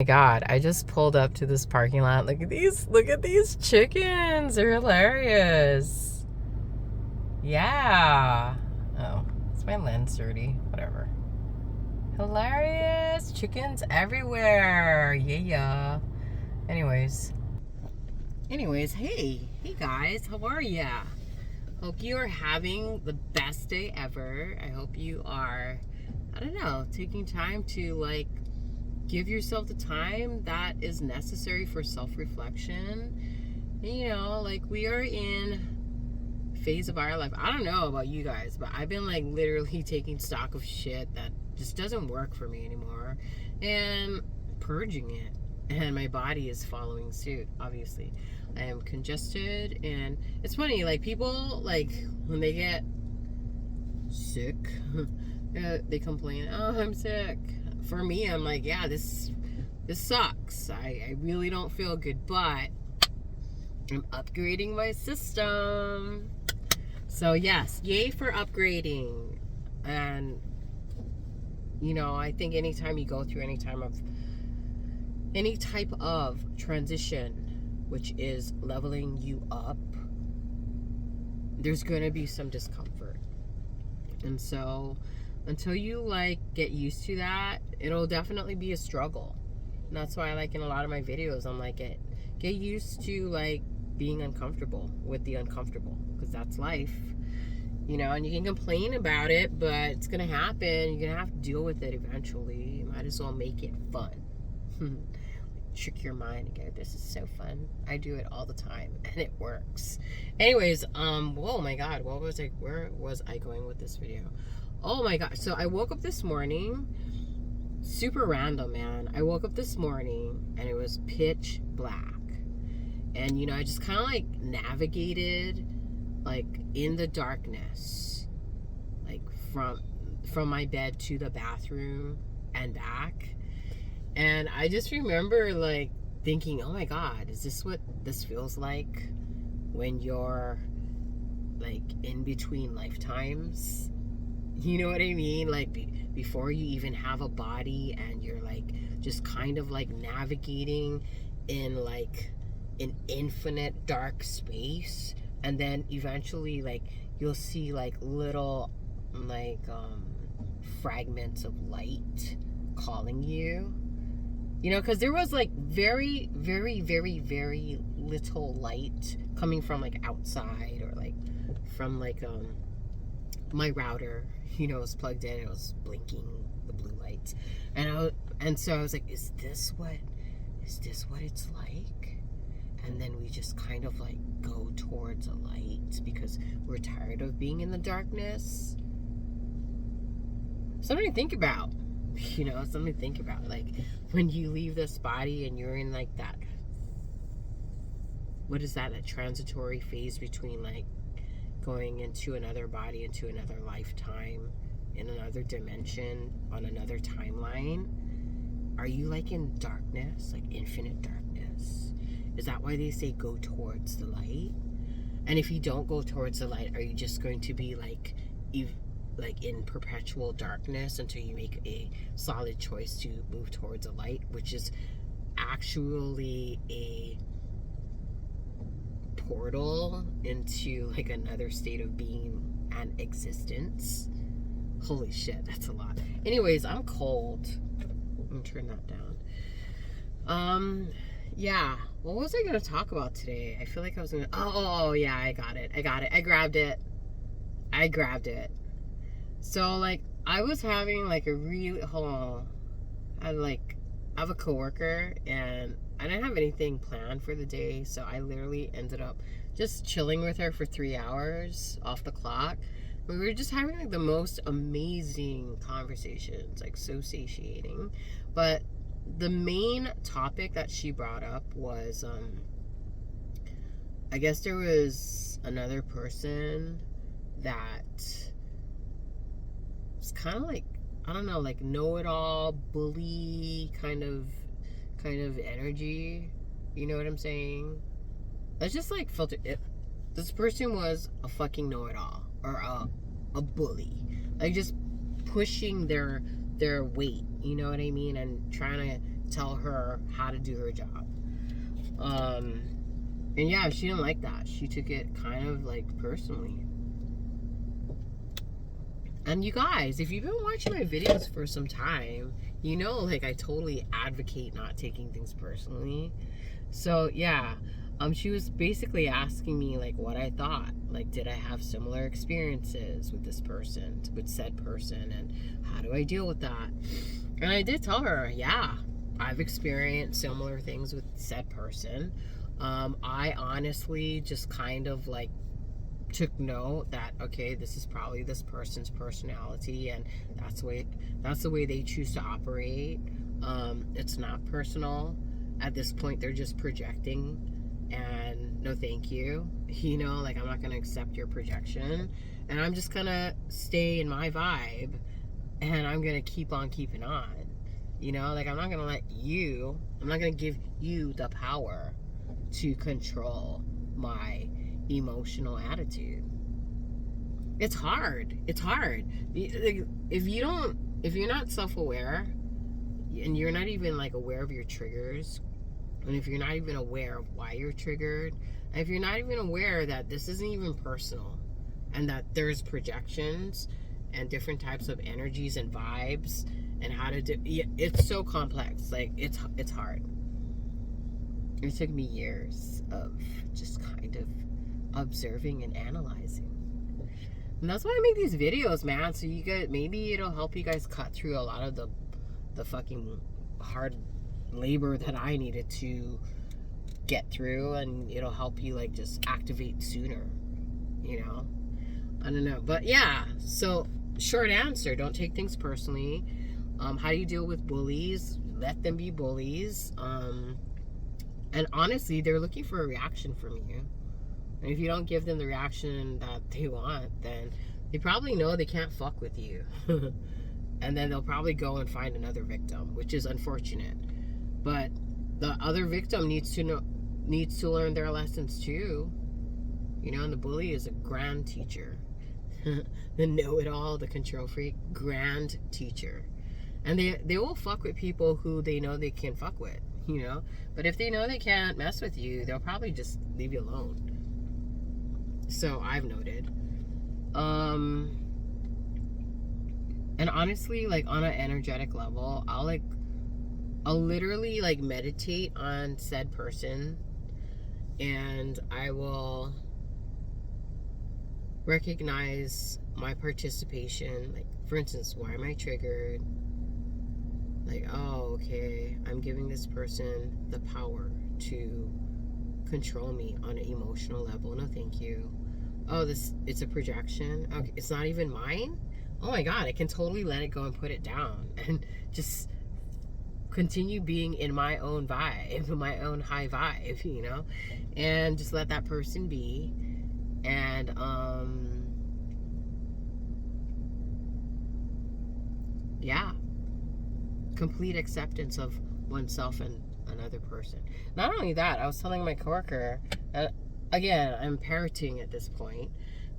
My God, I just pulled up to this parking lot. Look at these chickens. They're hilarious. Yeah. Oh, is my lens dirty? Whatever. Hilarious. Chickens everywhere. Yeah. Anyways, hey guys, how are ya? Hope you are having the best day ever. I hope you are, I don't know, taking time to like give yourself the time that is necessary for self-reflection. You know, like we are in a phase of our life. I don't know about you guys, but I've been like literally taking stock of shit that just doesn't work for me anymore and purging it. And my body is following suit, obviously. I am congested, and it's funny, like people, like when they get sick, they complain, oh, I'm sick. For me, I'm like, yeah, this sucks. I really don't feel good, but I'm upgrading my system. So yes, yay for upgrading. And you know, I think anytime you go through any type of transition, which is leveling you up, there's gonna be some discomfort. And so until you like get used to that, it'll definitely be a struggle. And that's why, like, in a lot of my videos, I'm like, get used to like being uncomfortable with the uncomfortable, because that's life, you know. And you can complain about it, but it's gonna happen. You're gonna have to deal with it eventually. You might as well make it fun. Trick your mind and go, this is so fun. I do it all the time and it works. Anyways, oh my God, where was I going with this video? Oh my God. So I woke up this morning, super random, man. I woke up this morning and it was pitch black. And, you know, I just kind of like navigated like in the darkness, like from my bed to the bathroom and back. And I just remember like thinking, oh my God, is this what this feels like when you're like in between lifetimes? You know what I mean? Like before you even have a body, and you're like just kind of like navigating in like an infinite dark space, and then eventually like you'll see like little like fragments of light calling you. You know, because there was like very, very, very, very little light coming from like outside, or like from like my router, you know, was plugged in. It was blinking the blue lights, and so I was like, is this what it's like? And then we just kind of like go towards a light because we're tired of being in the darkness. Something to think about. You know, something to think about. Like when you leave this body and you're in like that, what is that transitory phase between like going into another body, into another lifetime, in another dimension, on another timeline? Are you like in darkness, like infinite darkness? Is that why they say go towards the light? And if you don't go towards the light, are you just going to be like in perpetual darkness until you make a solid choice to move towards a light, which is actually a portal into like another state of being and existence? Holy shit, that's a lot. Anyways, I'm cold. I'm gonna turn that down. Yeah, what was I gonna talk about today? I feel like I was gonna, oh yeah, I got it. I grabbed it. So like I was having like a really, I have a coworker, and I didn't have anything planned for the day, so I literally ended up just chilling with her for 3 hours off the clock. We were just having like the most amazing conversations, like so satiating. But the main topic that she brought up was I guess there was another person that was kind of like, I don't know, like know-it-all bully kind of energy. You know what I'm saying? Let's just like filter it. This person was a fucking know-it-all, or a bully, like just pushing their weight, you know what I mean, and trying to tell her how to do her job. And yeah, she didn't like that. She took it kind of like personally. And you guys, if you've been watching my videos for some time, you know, like, I totally advocate not taking things personally. So yeah, she was basically asking me like what I thought. Like, did I have similar experiences with this person, with said person, and how do I deal with that? And I did tell her, yeah, I've experienced similar things with said person. I honestly just kind of like took note that, okay, this is probably this person's personality, and that's the way they choose to operate. It's not personal. At this point, they're just projecting, and no thank you. You know, like, I'm not gonna accept your projection, and I'm just gonna stay in my vibe, and I'm gonna keep on keeping on. You know, like, I'm not gonna give you the power to control my emotional attitude. It's hard. If you're not self-aware, and you're not even like aware of your triggers, and if you're not even aware of why you're triggered, and if you're not even aware that this isn't even personal, and that there's projections and different types of energies and vibes, and how to do it's so complex. Like, it's hard. It took me years of just kind of observing and analyzing. And that's why I make these videos, man. So you guys, maybe it'll help you guys cut through a lot of the fucking hard labor that I needed to get through, and it'll help you like just activate sooner, you know. I don't know, but yeah. So short answer: don't take things personally. How do you deal with bullies? Let them be bullies. And honestly, they're looking for a reaction from you. And if you don't give them the reaction that they want, then they probably know they can't fuck with you. And then they'll probably go and find another victim, which is unfortunate. But the other victim needs to learn their lessons too. You know, and the bully is a grand teacher. The know-it-all, the control freak, grand teacher. And they will fuck with people who they know they can fuck with, you know. But if they know they can't mess with you, they'll probably just leave you alone. So I've noted. And honestly, like, on an energetic level, I'll literally like meditate on said person, and I will recognize my participation. Like, for instance, why am I triggered? Like, oh, okay, I'm giving this person the power to control me on an emotional level. No thank you. Oh, it's a projection. Okay, it's not even mine. Oh my god, I can totally let it go and put it down and just continue being in my own vibe, my own high vibe, you know, and just let that person be. And yeah, complete acceptance of oneself and another person. Not only that, I was telling my coworker, again, I'm parroting at this point,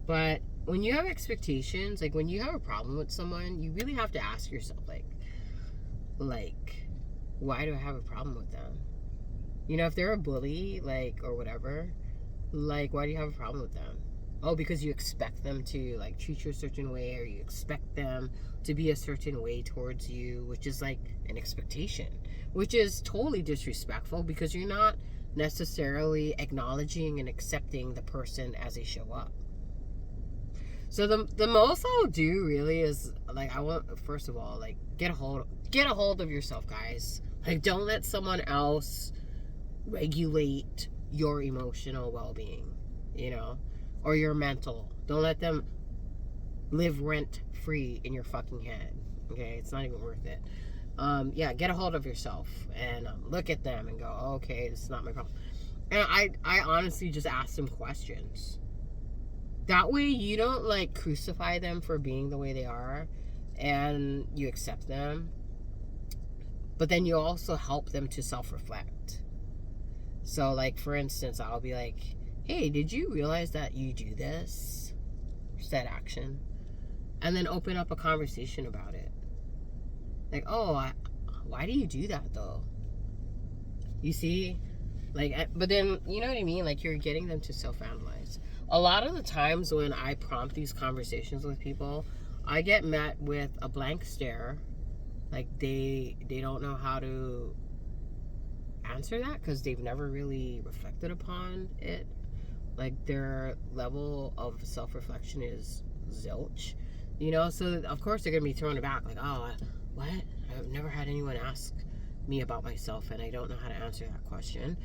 but when you have expectations, like, when you have a problem with someone, you really have to ask yourself, like, why do I have a problem with them? You know, if they're a bully, like, or whatever, like, why do you have a problem with them? Oh, because you expect them to, like, treat you a certain way, or you expect them to be a certain way towards you, which is like an expectation, which is totally disrespectful, because you're not necessarily acknowledging and accepting the person as they show up. So the most I'll do really is, like, I want, first of all, like, get a hold of yourself, guys. Like, don't let someone else regulate your emotional well-being, you know, or your mental. Don't let them live rent-free in your fucking head. Okay, it's not even worth it. Yeah, get a hold of yourself and look at them and go, oh, okay, this is not my problem. And I honestly just ask them questions. That way you don't, like, crucify them for being the way they are, and you accept them. But then you also help them to self-reflect. So, like, for instance, I'll be like, hey, did you realize that you do this? Said action. And then open up a conversation about it. Like, oh, why do you do that, though? You see? Like, but then, you know what I mean? Like, you're getting them to self-analyze. A lot of the times when I prompt these conversations with people, I get met with a blank stare. Like, they don't know how to answer that because they've never really reflected upon it. Like, their level of self-reflection is zilch, you know? So, of course, they're going to be thrown aback. Like, oh, what? I've never had anyone ask me about myself, and I don't know how to answer that question.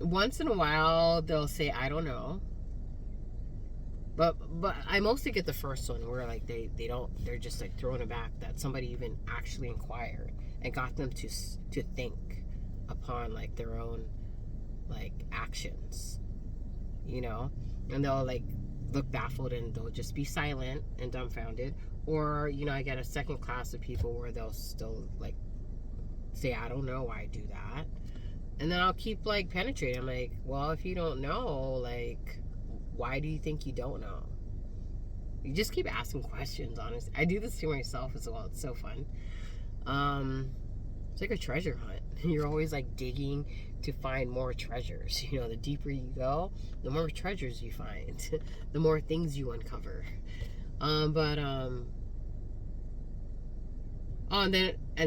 Once in a while, they'll say, I don't know. But I mostly get the first one where, like, they're just, like, thrown aback that somebody even actually inquired and got them to think upon, like, their own, like, actions, you know? And they'll, like, look baffled and they'll just be silent and dumbfounded. Or, you know, I get a second class of people where they'll still, like, say, I don't know why I do that. And then I'll keep, like, penetrating. I'm like, well, if you don't know, like, why do you think you don't know? You just keep asking questions, honestly. I do this to myself as well. It's so fun. It's like a treasure hunt. You're always, like, digging to find more treasures. You know, the deeper you go, the more treasures you find. The more things you uncover. Oh, and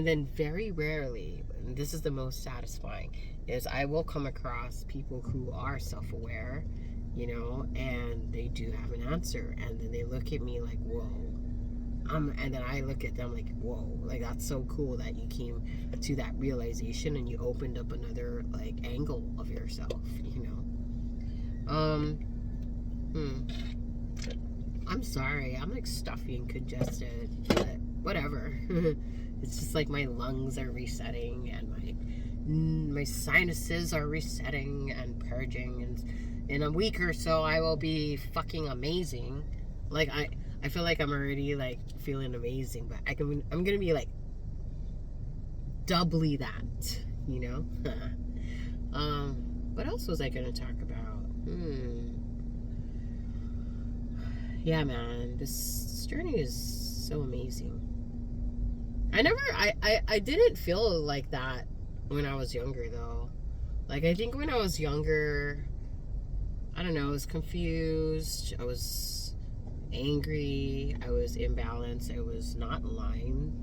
then very rarely, and this is the most satisfying, is I will come across people who are self-aware, you know, and they do have an answer, and then they look at me like, whoa. And then I look at them like, whoa, like, that's so cool that you came to that realization and you opened up another, like, angle of yourself, you know. I'm sorry, I'm, like, stuffy and congested, but whatever. It's just like my lungs are resetting and my sinuses are resetting and purging, and in a week or so I will be fucking amazing. Like, I feel like I'm already, like, feeling amazing, but I'm gonna be, like, doubly that, you know. What else was I gonna talk about? Yeah, man, this journey is so amazing. I didn't feel like that when I was younger, though. Like, I think when I was younger, I don't know, I was confused, I was angry, I was imbalanced, I was not aligned,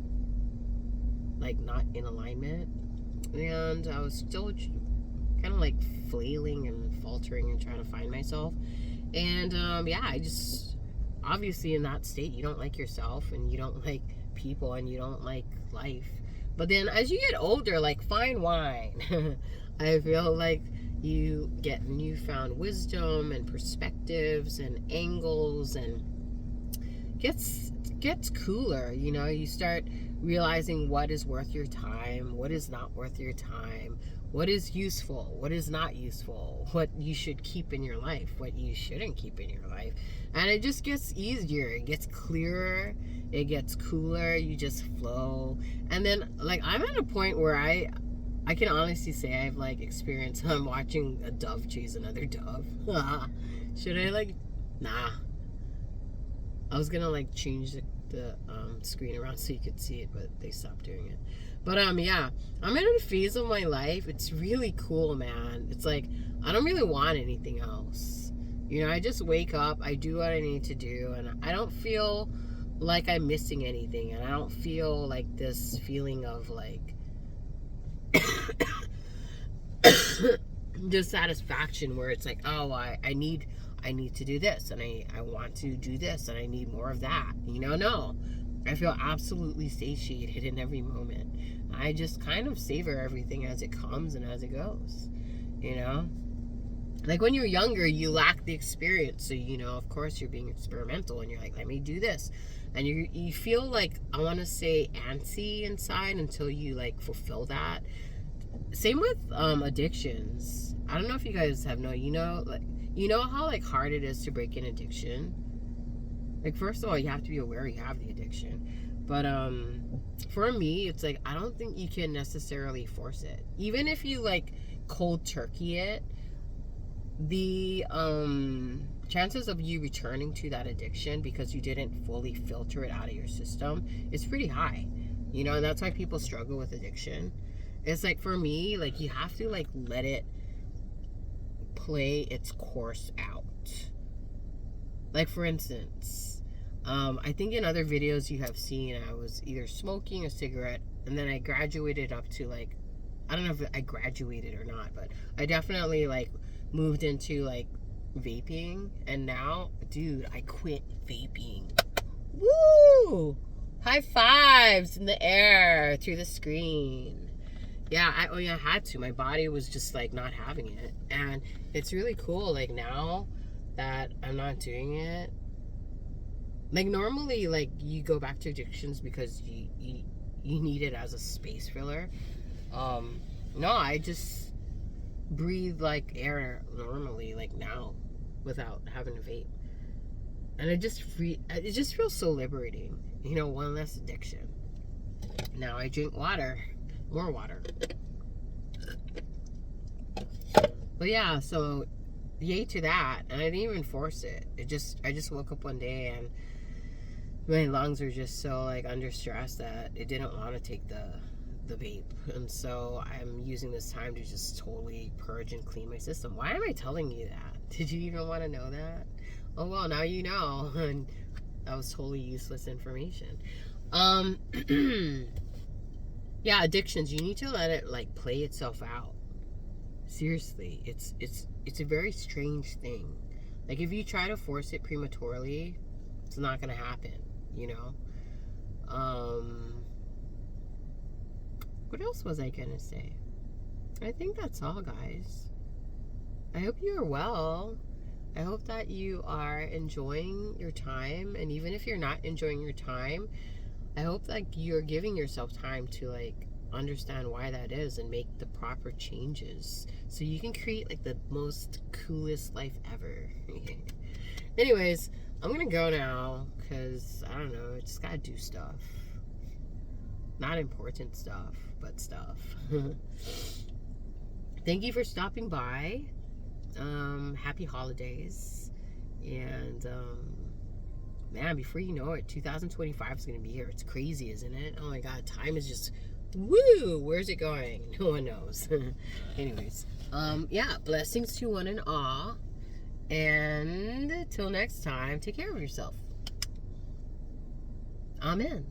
like, not in alignment, and I was still kind of, like, flailing and faltering and trying to find myself. And yeah, I just, obviously in that state, you don't like yourself, and you don't like people, and you don't like life. But then as you get older, like fine wine, I feel like you get newfound wisdom and perspectives and angles, and gets cooler, you know. You start realizing what is worth your time, what is not worth your time, what is useful, what is not useful, what you should keep in your life, what you shouldn't keep in your life. And it just gets easier, it gets clearer, it gets cooler, you just flow. And then, like, I'm at a point where I can honestly say I've, like, experienced, I'm watching a dove chase another dove. Should I, like, nah. I was gonna, like, change the screen around so you could see it, but they stopped doing it. But yeah, I'm in a phase of my life. It's really cool, man. It's like, I don't really want anything else. You know, I just wake up, I do what I need to do, and I don't feel like I'm missing anything, and I don't feel like this feeling of, like, dissatisfaction where it's like, oh, I need to do this, and I want to do this, and I need more of that, you know. No, I feel absolutely satiated in every moment. I just kind of savor everything as it comes and as it goes, you know. Like, when you're younger, you lack the experience, so, you know, of course you're being experimental, and you're like, let me do this, and you feel like, I want to say, antsy inside until you, like, fulfill that. Same with addictions. I don't know if you guys have you know how, like, hard it is to break an addiction. Like, first of all, you have to be aware you have the addiction. But for me, it's like, I don't think you can necessarily force it. Even if you, like, cold turkey it, the chances of you returning to that addiction because you didn't fully filter it out of your system is pretty high. You know, and that's why people struggle with addiction. It's like, for me, like, you have to, like, let it play its course out. Like, for instance, I think in other videos you have seen, I was either smoking a cigarette, and then I graduated up to, like, I don't know if I graduated or not, but I definitely, like, moved into, like, vaping. And now, dude, I quit vaping. Woo! High fives in the air through the screen. Yeah, I had to. My body was just, like, not having it. And it's really cool, like, now that I'm not doing it. Like, normally, like, you go back to addictions because you need it as a space filler. No, I just breathe, like, air normally, like, now, without having to vape. And it just feels so liberating. You know, one less addiction. Now I drink water. More water. But yeah, so yay to that. And I didn't even force it. I just woke up one day and my lungs were just so, like, under stress that it didn't want to take the vape. And so I'm using this time to just totally purge and clean my system. Why am I telling you that? Did you even want to know that? Oh, well, now you know. And that was totally useless information. Yeah, addictions, you need to let it, like, play itself out. Seriously, it's a very strange thing. Like, if you try to force it prematurely, it's not gonna happen, you know? What else was I gonna say? I think that's all, guys. I hope you are well. I hope that you are enjoying your time. And even if you're not enjoying your time, I hope, like, you're giving yourself time to, like, understand why that is and make the proper changes so you can create, like, the most coolest life ever. Anyways, I'm gonna go now because, I don't know, I just gotta do stuff. Not important stuff, but stuff. Thank you for stopping by. Happy holidays. And man, before you know it, 2025 is gonna be here. It's crazy, isn't it? Oh my god, time is just woo! Where's it going? No one knows. Anyways, yeah, blessings to one and all. And till next time, take care of yourself. Amen.